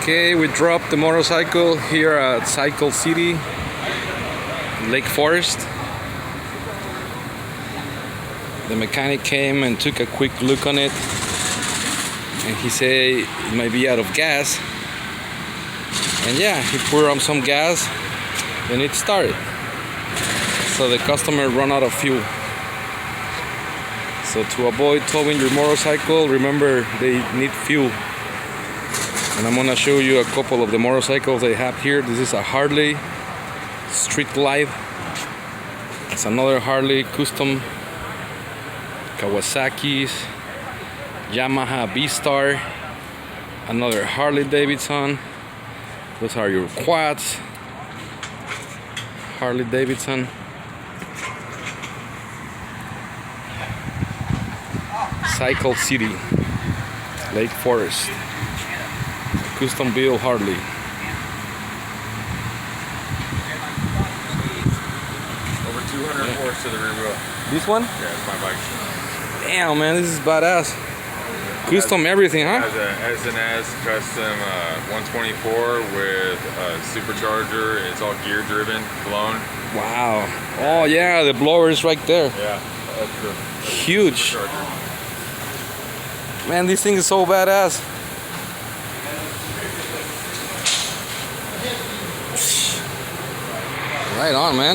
Okay, we dropped the motorcycle here at Cycle City, Lake Forest. The mechanic came and took a quick look on it, and he said it might be out of gas. And yeah, he poured on some gas and it started. So the customer ran out of fuel. So to avoid towing your motorcycle, remember they need fuel. And I'm gonna show you a couple of the motorcycles I have here. This is a Harley Street Glide. It's another Harley custom. Kawasaki's, Yamaha B-Star, another Harley Davidson. Those are your quads. Harley Davidson. Cycle City, Lake Forest. Custom built Harley. Over 200 horse to the rear wheel. This one? Yeah, it's my bike. Damn, man, this is badass. Custom everything, huh? As an custom 124 with a supercharger. It's all gear driven, blown. Wow. Oh yeah, the blower is right there. Yeah, that's the Huge. supercharger. Man, this thing is so badass. Right on, man.